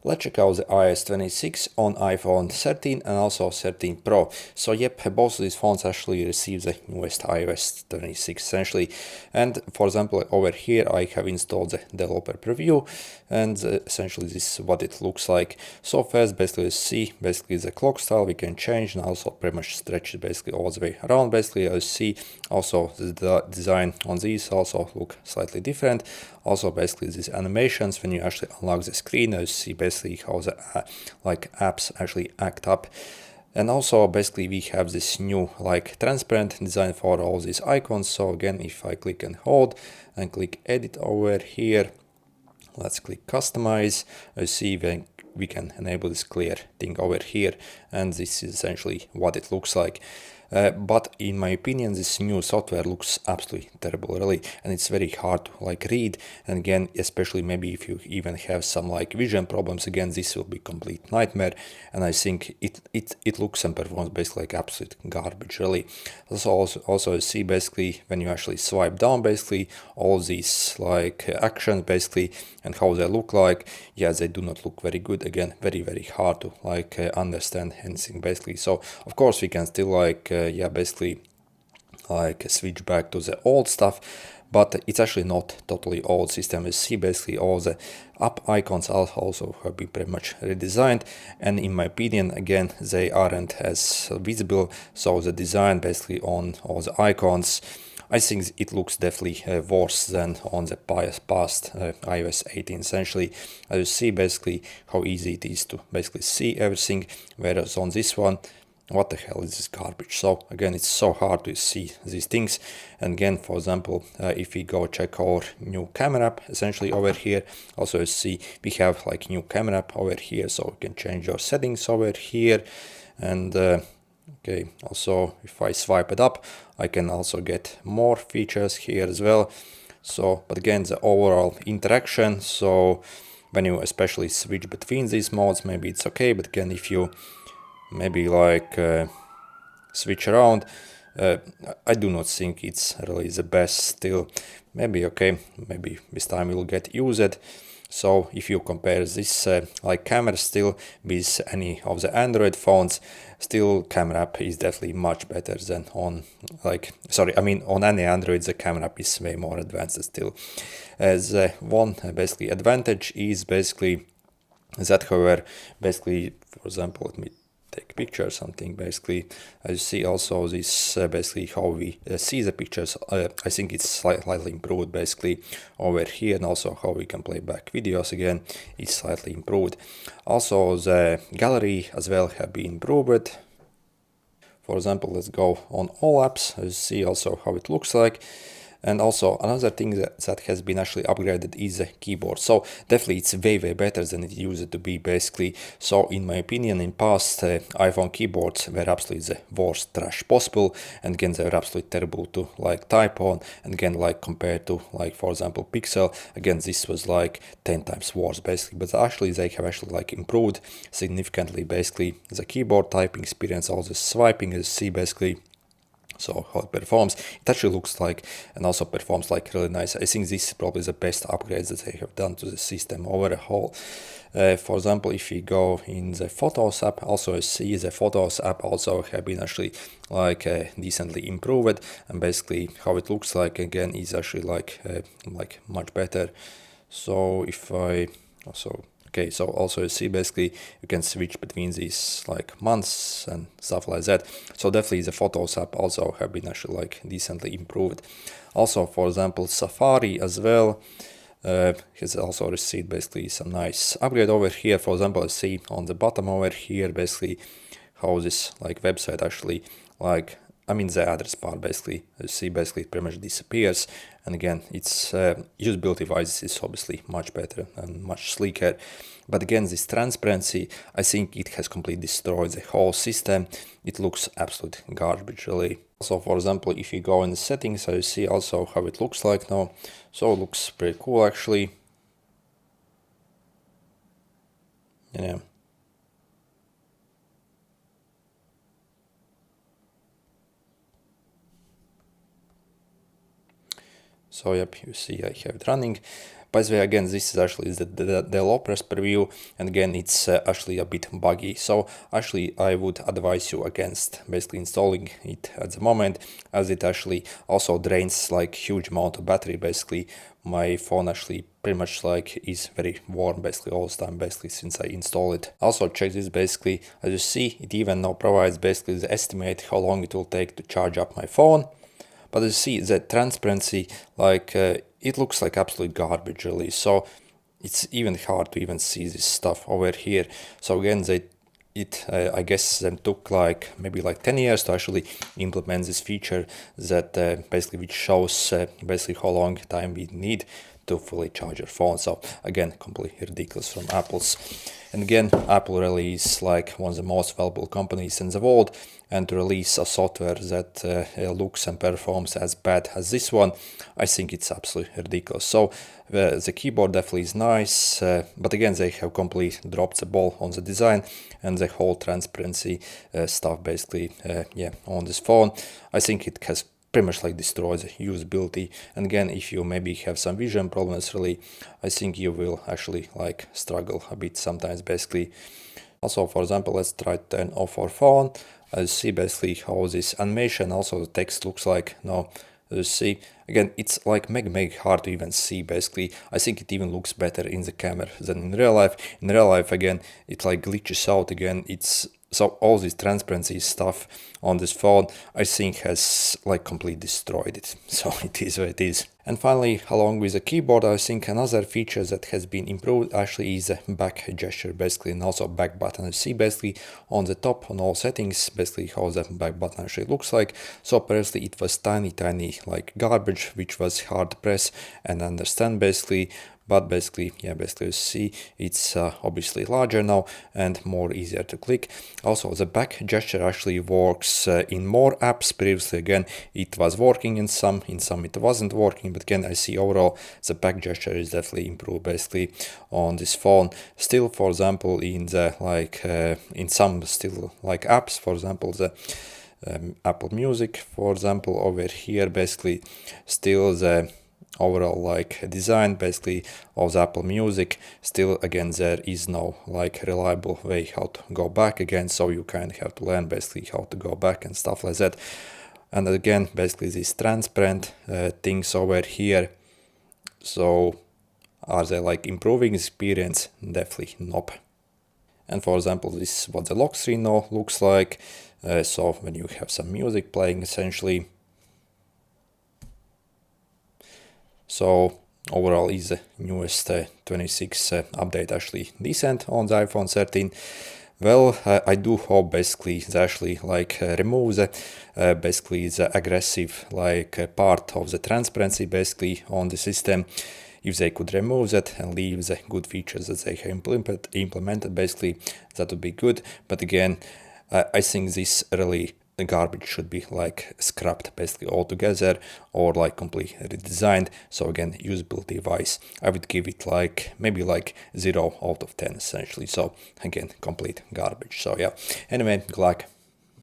Let's check out the iOS 26 on iPhone 13 and also 13 Pro. So yep, both of these phones actually receive the newest iOS 26 essentially. And for example, over here I have installed the developer preview, and essentially this is what it looks like. So first basically you see basically the clock style we can change and also pretty much stretch it basically all the way around. Basically you see also the design on these also look slightly different. Also basically these animations when you actually unlock the screen, you see basically how the like apps actually act up. And also basically we have this new like transparent design for all these icons. So again, if I click and hold and click edit over here, let's click customize, you see when we can enable this clear thing over here, and this is essentially what it looks like. But in my opinion, this new software looks absolutely terrible, really, and it's very hard to like read. And again, especially maybe if you even have some like vision problems, again, this will be complete nightmare. And I think it looks and performs basically like absolute garbage, really. Also see basically when you actually swipe down, basically all these like actions basically and how they look like, yeah, they do not look very good. Again, very hard to like understand anything basically. So of course we can still like yeah, basically like switch back to the old stuff, but it's actually not totally old system. You see basically all the app icons also have been pretty much redesigned, and in my opinion, again, they aren't as visible. So the design basically on all the icons, I think it looks definitely worse than on the past iOS 18 essentially. As you see basically how easy it is to basically see everything, whereas on this one, what the hell is this garbage? So again, it's so hard to see these things. And again, for example, if we go check our new camera app, essentially over here, also you see we have like new camera app over here, so you can change your settings over here. And okay, also if I swipe it up, I can also get more features here as well. So, but again, the overall interaction, so when you especially switch between these modes, maybe it's okay, but again, if you maybe like switch around, I do not think it's really the best still. Maybe okay, maybe this time we'll get used. So if you compare this like camera still with any of the Android phones, still camera app is definitely much better than on like, sorry, I mean on any Android the camera app is way more advanced still. As one basically advantage is basically that, however, basically, for example, let me take picture something basically, as you see also this basically how we see the pictures, I think it's slightly improved basically over here, and also how we can play back videos again is slightly improved. Also the gallery as well have been improved. For example, let's go on all apps, as you see also how it looks like. And also another thing that has been actually upgraded is the keyboard. So definitely it's way better than it used to be basically. So in my opinion, in past iPhone keyboards were absolutely the worst trash possible, and again they were absolutely terrible to like type on, and again like compared to like for example Pixel, again this was like 10 times worse basically. But actually they have actually like improved significantly basically the keyboard typing experience, all the swiping, as you see basically. So how it performs, it actually looks like and also performs like really nice. I think this is probably the best upgrades that they have done to the system overall. For example, if you go in the Photos app, also see the Photos app also have been actually like decently improved, and basically how it looks like again is actually like much better. So if I also okay, so also you see basically you can switch between these like months and stuff like that. So definitely the Photos app also have been actually like decently improved. Also, for example, Safari as well has also received basically some nice upgrade over here. For example, I see on the bottom over here basically how this like website actually like, I mean the address bar basically, you see basically it pretty much disappears, and again it's usability wise is obviously much better and much sleeker. But again, this transparency, I think it has completely destroyed the whole system. It looks absolute garbage really. So for example, if you go in the settings, you see also how it looks like now. So it looks pretty cool actually. Yeah. So yep, you see I have it running. By the way, again, this is actually the developer's preview, and again, it's actually a bit buggy. So actually, I would advise you against basically installing it at the moment, as it actually also drains like huge amount of battery. Basically, my phone actually pretty much like is very warm basically all the time basically since I installed it. Also check this, basically as you see, it even now provides basically the estimate how long it will take to charge up my phone. But as you see, the transparency, like it looks like absolute garbage really, so it's even hard to even see this stuff over here. So again, I guess them took like maybe like 10 years to actually implement this feature that basically which shows basically how long time we need to fully charge your phone. So again, completely ridiculous from Apple's. And again, Apple really is like one of the most valuable companies in the world, and to release a software that looks and performs as bad as this one, I think it's absolutely ridiculous. So the keyboard definitely is nice, but again, they have completely dropped the ball on the design and the whole transparency stuff basically on this phone. I think it has pretty much like destroys the usability. And again, if you maybe have some vision problems really, I think you will actually like struggle a bit sometimes basically. Also, for example, let's try to turn off our phone. As you see basically how this animation, also the text looks like now. As you see, again, it's like mega hard to even see basically. I think it even looks better in the camera than in real life. In real life, again, it like glitches out again. It's so all this transparency stuff on this phone, I think has like completely destroyed it. So it is what it is. And finally, along with the keyboard, I think another feature that has been improved actually is the back gesture basically, and also back button. You see basically on the top on all settings basically how the back button actually looks like. So previously it was tiny like garbage which was hard to press and understand basically. But basically, you see it's obviously larger now and more easier to click. Also, the back gesture actually works in more apps. Previously, again, it was working in some it wasn't working. But again, I see overall the back gesture is definitely improved basically on this phone. Still, for example, in the in some still like apps, for example, the Apple Music, for example, over here, basically still the overall like design basically of the Apple Music, still again there is no like reliable way how to go back again, so you kind of have to learn basically how to go back and stuff like that. And again, basically these transparent things over here, so are they like improving experience? Definitely nope. And for example, this is what the lock screen now looks like. So when you have some music playing essentially. So overall is the newest 26 update actually decent on the iPhone 13. Well, I do hope basically they actually like remove the basically the aggressive like part of the transparency basically on the system. If they could remove that and leave the good features that they have implemented basically, that would be good. But again, I think this really the garbage should be like scrapped basically altogether or like completely redesigned. So again, usability wise, I would give it like maybe like 0 out of 10 essentially. So again, complete garbage. So yeah, anyway, good luck.